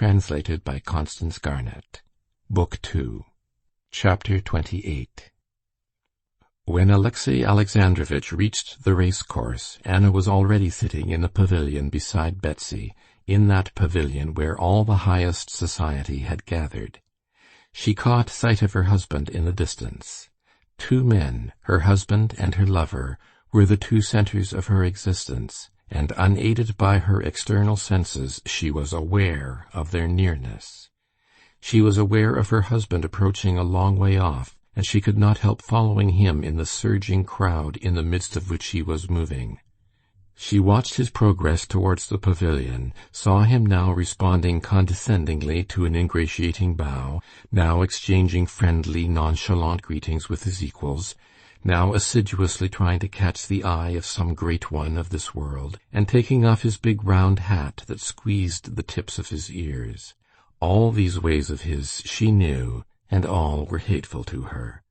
translated by Constance Garnett. Book 2. Chapter 28. When Alexey Alexandrovitch reached the race-course, Anna was already sitting in the pavilion beside Betsy, in that pavilion where all the highest society had gathered. She caught sight of her husband in the distance. Two men, her husband and her lover, were the two centres of her existence, and unaided by her external senses, she was aware of their nearness. She was aware of her husband approaching a long way off, and she could not help following him in the surging crowd in the midst of which he was moving. She watched his progress towards the pavilion, saw him now responding condescendingly to an ingratiating bow, now exchanging friendly, nonchalant greetings with his equals, now assiduously trying to catch the eye of some great one of this world, and taking off his big round hat that squeezed the tips of his ears. All these ways of his she knew, and all were hateful to her.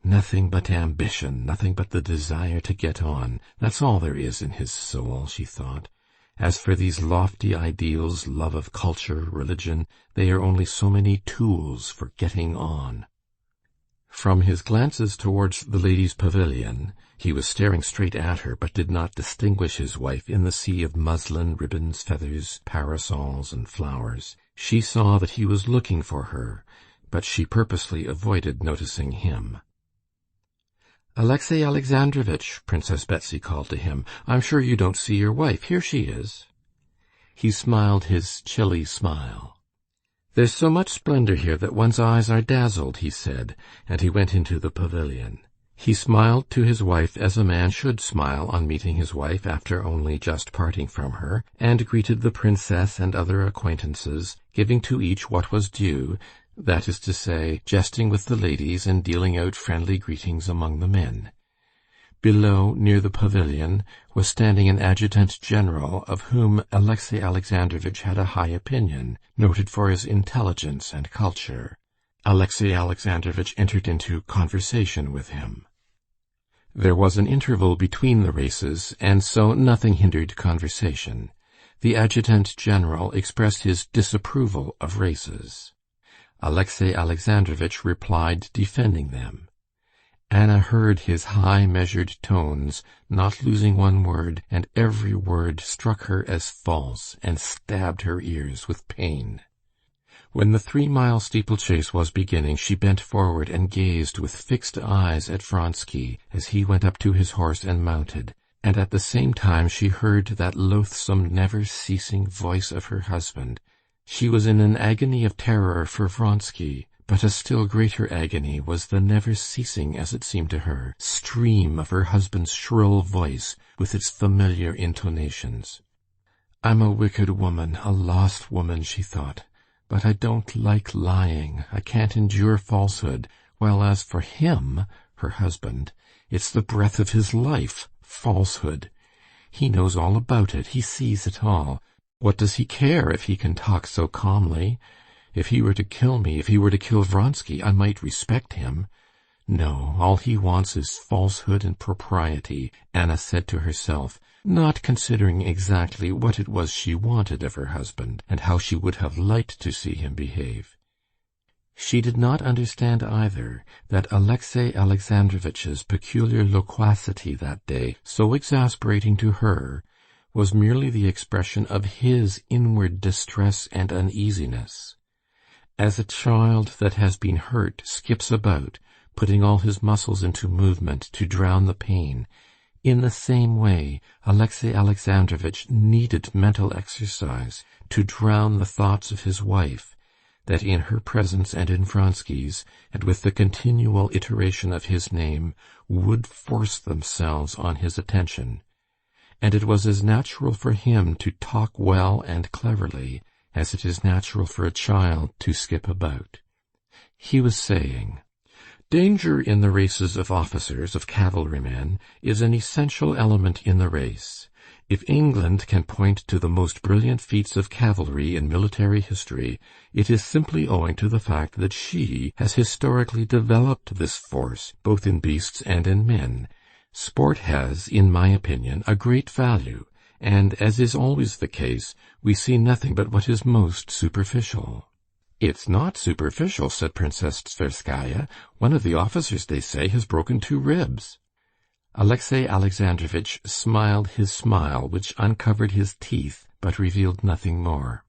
Nothing but ambition, nothing but the desire to get on, that's all there is in his soul, she thought. As for these lofty ideals, love of culture, religion, they are only so many tools for getting on. From his glances towards the ladies' pavilion, he was staring straight at her, but did not distinguish his wife in the sea of muslin, ribbons, feathers, parasols, and flowers. She saw that he was looking for her, but she purposely avoided noticing him. "Alexey Alexandrovitch," Princess Betsy called to him, "I'm sure you don't see your wife. Here she is." He smiled his chilly smile. "There's so much splendor here that one's eyes are dazzled," he said, and he went into the pavilion. He smiled to his wife as a man should smile on meeting his wife after only just parting from her, and greeted the princess and other acquaintances, giving to each what was due, that is to say, jesting with the ladies and dealing out friendly greetings among the men. Below, near the pavilion, was standing an adjutant-general of whom Alexey Alexandrovitch had a high opinion, noted for his intelligence and culture. Alexey Alexandrovitch entered into conversation with him. There was an interval between the races, and so nothing hindered conversation. The adjutant-general expressed his disapproval of races. Alexey Alexandrovitch replied defending them. Anna heard his high measured tones, not losing one word, and every word struck her as false and stabbed her ears with pain. When the 3-mile steeplechase was beginning, she bent forward and gazed with fixed eyes at Vronsky as he went up to his horse and mounted, and at the same time she heard that loathsome, never-ceasing voice of her husband. She was in an agony of terror for Vronsky, but a still greater agony was the never-ceasing, as it seemed to her, stream of her husband's shrill voice with its familiar intonations. "I'm a wicked woman, a lost woman," she thought, "but I don't like lying. I can't endure falsehood, while as for him," her husband, "it's the breath of his life, falsehood. He knows all about it, he sees it all. What does he care if he can talk so calmly? If he were to kill me, if he were to kill Vronsky, I might respect him. No, all he wants is falsehood and propriety," Anna said to herself, not considering exactly what it was she wanted of her husband, and how she would have liked to see him behave. She did not understand either that Alexey Alexandrovitch's peculiar loquacity that day, so exasperating to her, was merely the expression of his inward distress and uneasiness. As a child that has been hurt skips about, putting all his muscles into movement to drown the pain, in the same way Alexey Alexandrovitch needed mental exercise to drown the thoughts of his wife, that in her presence and in Vronsky's, and with the continual iteration of his name, would force themselves on his attention. And it was as natural for him to talk well and cleverly as it is natural for a child to skip about. He was saying, "Danger in the races of officers, of cavalrymen, is an essential element in the race. If England can point to the most brilliant feats of cavalry in military history, it is simply owing to the fact that she has historically developed this force, both in beasts and in men. Sport has, in my opinion, a great value, and, as is always the case, we see nothing but what is most superficial. "It's not superficial," said Princess Tverskaya. "One of the officers, they say, has broken 2 ribs." Alexey Alexandrovitch smiled his smile, which uncovered his teeth, but revealed nothing more.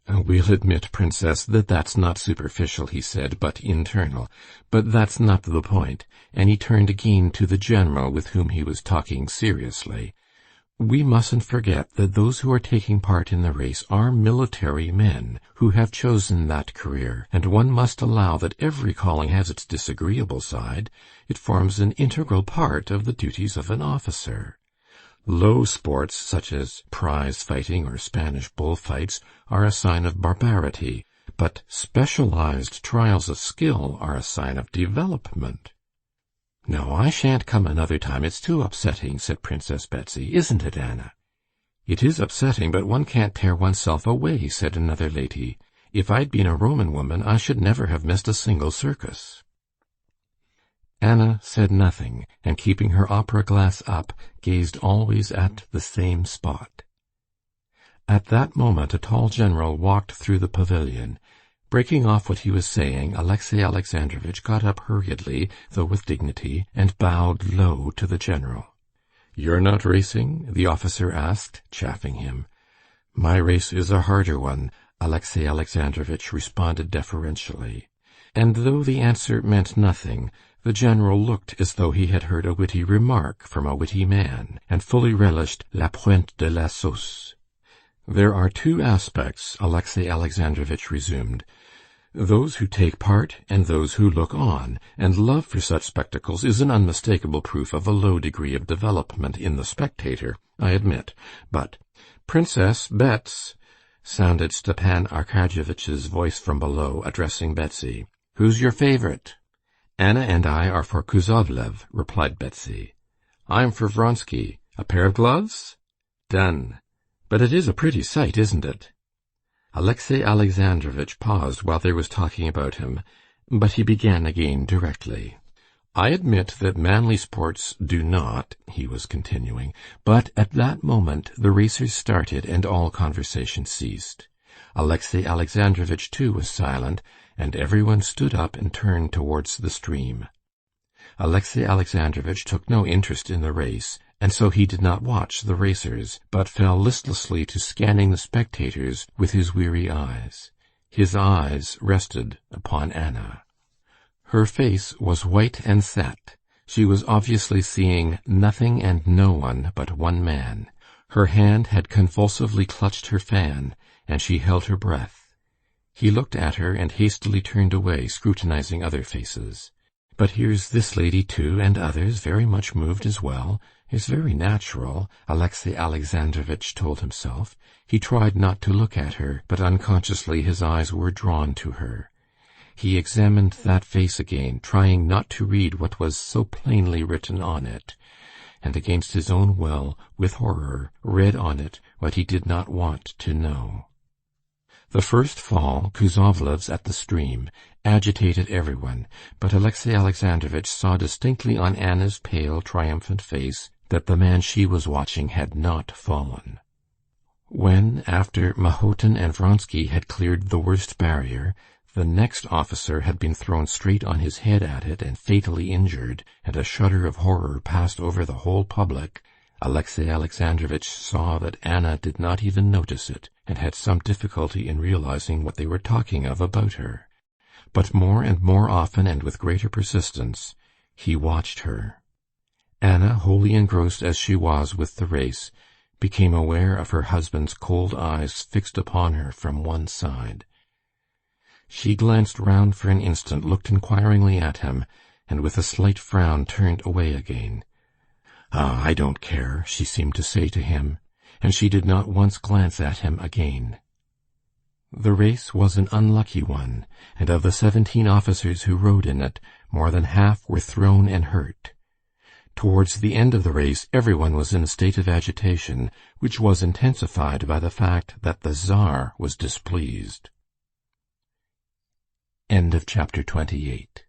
"We'll admit, Princess, that that's not superficial," he said, "but internal. But that's not the point." And he turned again to the general, with whom he was talking seriously. "We mustn't forget that those who are taking part in the race are military men who have chosen that career, and one must allow that every calling has its disagreeable side. It forms an integral part of the duties of an officer. Low sports, such as prize fighting or Spanish bullfights, are a sign of barbarity, but specialized trials of skill are a sign of development." "No, I shan't come another time. It's too upsetting," said Princess Betsy. "Isn't it, Anna?" "It is upsetting, but one can't tear oneself away," said another lady. "If I'd been a Roman woman, I should never have missed a single circus." Anna said nothing, and keeping her opera glass up, gazed always at the same spot. At that moment a tall general walked through the pavilion. Breaking off what he was saying, Alexey Alexandrovitch got up hurriedly, though with dignity, and bowed low to the general. "You're not racing?" the officer asked, chaffing him. "My race is a harder one," Alexey Alexandrovitch responded deferentially. And though the answer meant nothing, the general looked as though he had heard a witty remark from a witty man, and fully relished la pointe de la sauce. "There are 2 aspects," Alexey Alexandrovitch resumed. "Those who take part and those who look on, and love for such spectacles is an unmistakable proof of a low degree of development in the spectator, I admit. But Princess Bets," sounded Stepan Arkadyevitch's voice from below, addressing Betsy. "Who's your favorite?" "Anna and I are for Kuzovlev," replied Betsy. "I'm for Vronsky. A pair of gloves?" "Done. But it is a pretty sight, isn't it?" Alexey Alexandrovitch paused while there was talking about him, but he began again directly. "I admit that manly sports do not," he was continuing, but at that moment the racers started and all conversation ceased. Alexey Alexandrovitch too was silent, and everyone stood up and turned towards the stream. Alexey Alexandrovitch took no interest in the race, and so he did not watch the racers, but fell listlessly to scanning the spectators with his weary eyes. His eyes rested upon Anna. Her face was white and set. She was obviously seeing nothing and no one but one man. Her hand had convulsively clutched her fan, and she held her breath. He looked at her and hastily turned away, scrutinizing other faces. "But here's this lady too, and others, very much moved as well. It's very natural," Alexey Alexandrovitch told himself. He tried not to look at her, but unconsciously his eyes were drawn to her. He examined that face again, trying not to read what was so plainly written on it, and against his own will, with horror, read on it what he did not want to know. The first fall, Kuzovlev's at the stream, agitated everyone, but Alexey Alexandrovitch saw distinctly on Anna's pale, triumphant face that the man she was watching had not fallen. When, after Mahotin and Vronsky had cleared the worst barrier, the next officer had been thrown straight on his head at it and fatally injured, and a shudder of horror passed over the whole public, Alexey Alexandrovitch saw that Anna did not even notice it, and had some difficulty in realizing what they were talking of about her. But more and more often and with greater persistence, he watched her. Anna, wholly engrossed as she was with the race, became aware of her husband's cold eyes fixed upon her from one side. She glanced round for an instant, looked inquiringly at him, and with a slight frown turned away again. "Ah, I don't care," she seemed to say to him, and she did not once glance at him again. The race was an unlucky one, and of the 17 officers who rode in it, more than half were thrown and hurt. Towards the end of the race everyone was in a state of agitation, which was intensified by the fact that the Tsar was displeased. End of chapter 28.